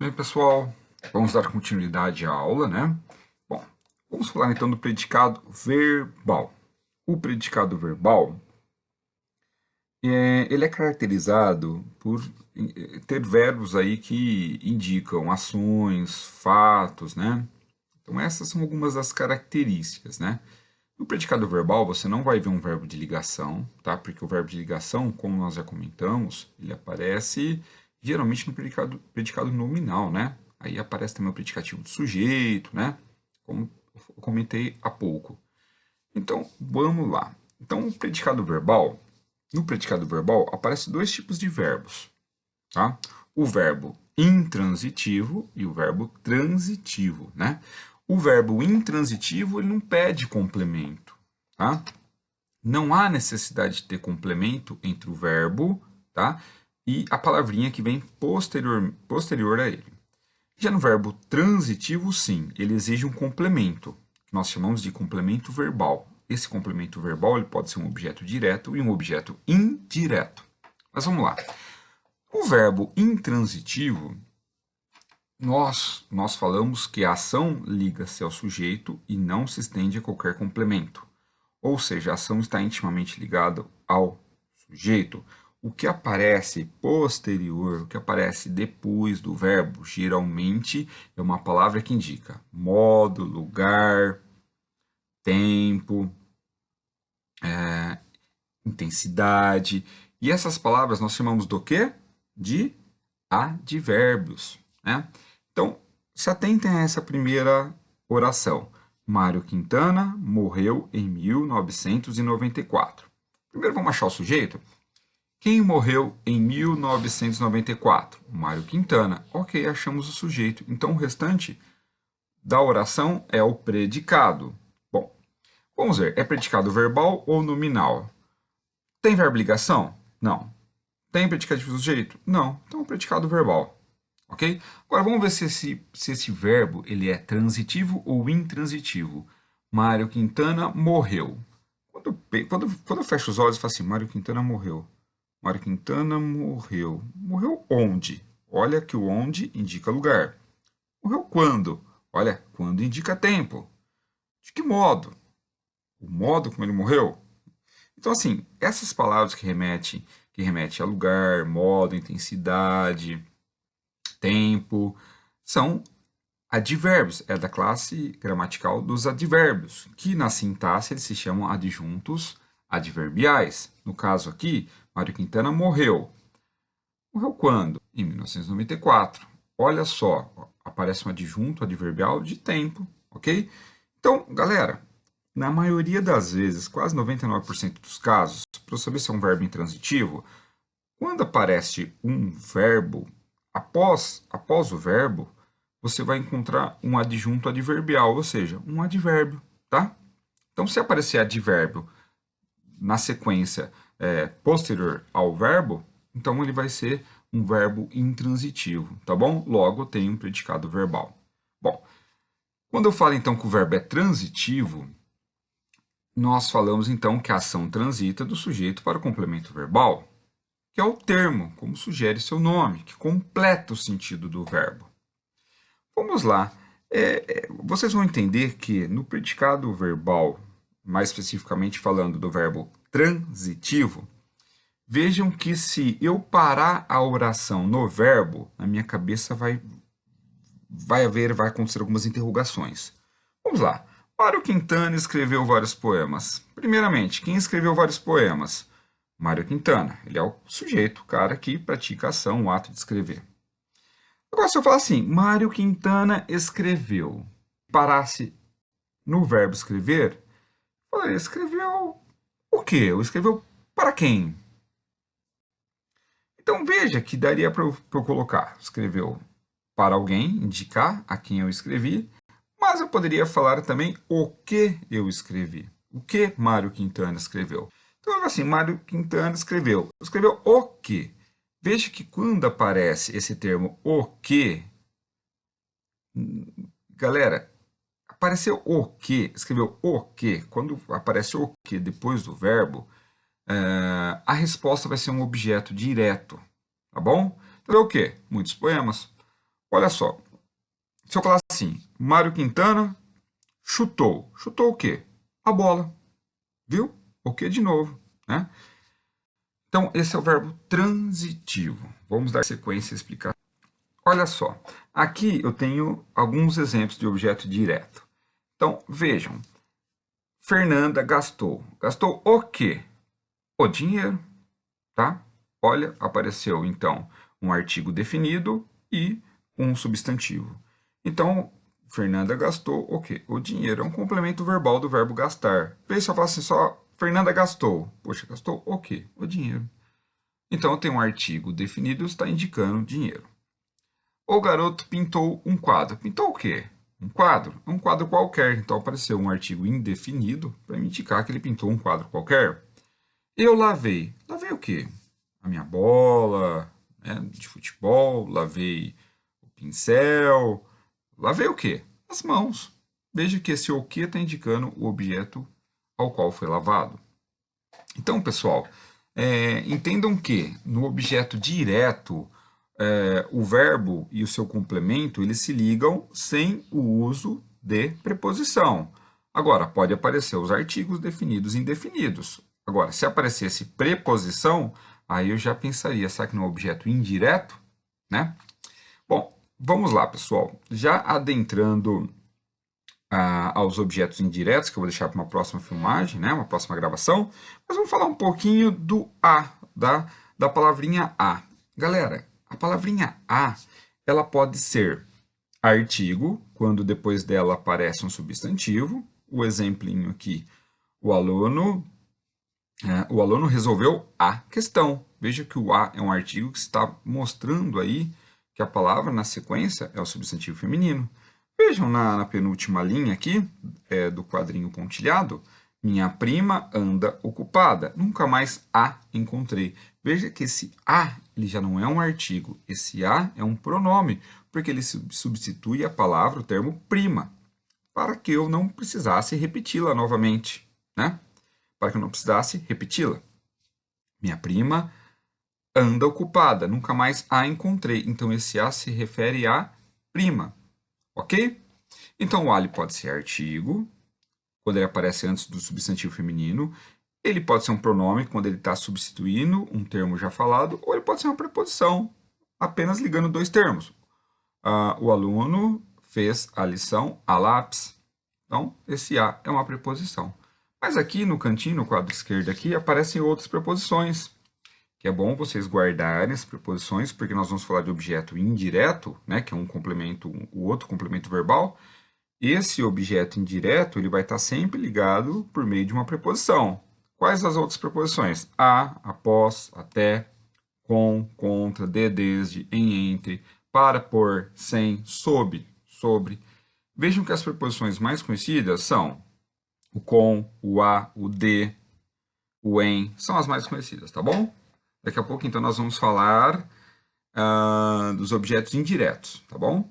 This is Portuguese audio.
Bem, pessoal, vamos dar continuidade à aula, né? Bom, vamos falar então do predicado verbal. O predicado verbal, ele é caracterizado por ter verbos aí que indicam ações, fatos, né? Então essas são algumas das características, né? No predicado verbal, você não vai ver um verbo de ligação, tá? Porque o verbo de ligação, como nós já comentamos, ele aparece geralmente no predicado nominal, né? Aí aparece também o predicativo do sujeito, né? Como eu comentei há pouco. Então, vamos lá. Então, no predicado verbal, aparecem dois tipos de verbos, tá? O verbo intransitivo e o verbo transitivo, né? O verbo intransitivo, ele não pede complemento, tá? Não há necessidade de ter complemento entre o verbo, tá? E a palavrinha que vem posterior a ele. Já no verbo transitivo, sim, ele exige um complemento, que nós chamamos de complemento verbal. Esse complemento verbal ele pode ser um objeto direto e um objeto indireto. Mas vamos lá. O verbo intransitivo, nós falamos que a ação liga-se ao sujeito e não se estende a qualquer complemento. Ou seja, a ação está intimamente ligada ao sujeito. O que aparece posterior, o que aparece depois do verbo, geralmente é uma palavra que indica modo, lugar, tempo, intensidade. E essas palavras nós chamamos do quê? De advérbios, né? Então, se atentem a essa primeira oração. Mário Quintana morreu em 1994. Primeiro vamos achar o sujeito. Quem morreu em 1994? Mário Quintana. Ok, achamos o sujeito. Então, o restante da oração é o predicado. Bom, vamos ver. É predicado verbal ou nominal? Tem verbo ligação? Não. Tem predicativo do sujeito? Não. Então, é predicado verbal. Ok? Agora, vamos ver se esse verbo ele é transitivo ou intransitivo. Mário Quintana morreu. Quando eu fecho os olhos e falo assim, Mário Quintana morreu. Mário Quintana morreu. Morreu onde? Olha que o onde indica lugar. Morreu quando? Olha, quando indica tempo. De que modo? O modo como ele morreu? Então, assim, essas palavras que remete a lugar, modo, intensidade, tempo, são advérbios. É da classe gramatical dos advérbios, que na sintaxe eles se chamam adjuntos adverbiais. No caso aqui, Mário Quintana morreu. Morreu quando? Em 1994. Olha só, aparece um adjunto adverbial de tempo, ok? Então, galera, na maioria das vezes, quase 99% dos casos, para saber se é um verbo intransitivo, quando aparece um verbo, após o verbo, você vai encontrar um adjunto adverbial, ou seja, um advérbio, tá? Então, se aparecer advérbio na sequência posterior ao verbo, então ele vai ser um verbo intransitivo, tá bom? Logo, tem um predicado verbal. Bom, quando eu falo então que o verbo é transitivo, nós falamos então que a ação transita do sujeito para o complemento verbal, que é o termo, como sugere seu nome, que completa o sentido do verbo. Vamos lá. Vocês vão entender que no predicado verbal, mais especificamente falando do verbo transitivo, vejam que se eu parar a oração no verbo, na minha cabeça vai acontecer algumas interrogações. Vamos lá. Mário Quintana escreveu vários poemas. Primeiramente, quem escreveu vários poemas? Mário Quintana. Ele é o sujeito, o cara que pratica a ação, o ato de escrever. Agora, se eu falar assim, Mário Quintana escreveu, parasse no verbo escrever, eu falaria, escreveu o quê? Escreveu para quem? Então veja que daria para eu colocar, escreveu para alguém, indicar a quem eu escrevi, mas eu poderia falar também o que eu escrevi. O que Mário Quintana escreveu. Então, assim, Mário Quintana escreveu. Escreveu o que? Veja que quando aparece esse termo o que, galera, apareceu o que, escreveu o que, quando aparece o que depois do verbo, a resposta vai ser um objeto direto, tá bom? Então, é o que? Muitos poemas. Olha só, se eu falar assim, Mário Quintana chutou. Chutou o quê? A bola. Viu? O que de novo, né? Então, esse é o verbo transitivo. Vamos dar sequência e explicar. Olha só, aqui eu tenho alguns exemplos de objeto direto. Então, vejam, Fernanda gastou. Gastou o quê? O dinheiro, tá? Olha, apareceu então um artigo definido e um substantivo. Então, Fernanda gastou o quê? O dinheiro. É um complemento verbal do verbo gastar. Veja se eu faço assim só, Fernanda gastou. Poxa, gastou o quê? O dinheiro. Então, tem um artigo definido, está indicando dinheiro. O garoto pintou um quadro. Pintou o quê? Um quadro? Um quadro qualquer. Então, apareceu um artigo indefinido para me indicar que ele pintou um quadro qualquer. Eu lavei. Lavei o quê? A minha bola, né, de futebol, lavei o pincel. Lavei o quê? As mãos. Veja que esse o que está indicando o objeto ao qual foi lavado. Então, pessoal, entendam que no objeto direto, o verbo e o seu complemento eles se ligam sem o uso de preposição. Agora, pode aparecer os artigos definidos e indefinidos. Agora, se aparecesse preposição, aí eu já pensaria, será que no objeto indireto? Né? Bom, vamos lá, pessoal. Já adentrando aos objetos indiretos, que eu vou deixar para uma próxima filmagem, né? Uma próxima gravação, mas vamos falar um pouquinho do a, da palavrinha a. Galera, a palavrinha a, ela pode ser artigo, quando depois dela aparece um substantivo. O exemplinho aqui, o aluno resolveu a questão. Veja que o a é um artigo que está mostrando aí que a palavra na sequência é o substantivo feminino. Vejam na penúltima linha aqui, do quadrinho pontilhado, minha prima anda ocupada. Nunca mais a encontrei. Veja que esse a ele já não é um artigo. Esse a é um pronome, porque ele substitui a palavra, o termo prima, para que eu não precisasse repeti-la novamente, né? Para que eu não precisasse repeti-la. Minha prima anda ocupada. Nunca mais a encontrei. Então, esse a se refere à prima. Ok? Então, o ali pode ser artigo, quando ele aparece antes do substantivo feminino. Ele pode ser um pronome, quando ele está substituindo um termo já falado. Ou ele pode ser uma preposição, apenas ligando dois termos. O aluno fez a lição a lápis. Então, esse a é uma preposição. Mas aqui no cantinho, no quadro esquerdo aqui, aparecem outras preposições. Que é bom vocês guardarem as preposições, porque nós vamos falar de objeto indireto, né, que é um complemento, o outro complemento verbal. Esse objeto indireto ele vai estar sempre ligado por meio de uma preposição. Quais as outras preposições? A, após, até, com, contra, de, desde, em, entre, para, por, sem, sob, sobre. Vejam que as preposições mais conhecidas são o com, o a, o de, o em, são as mais conhecidas, tá bom? Daqui a pouco, então, nós vamos falar dos objetos indiretos, tá bom?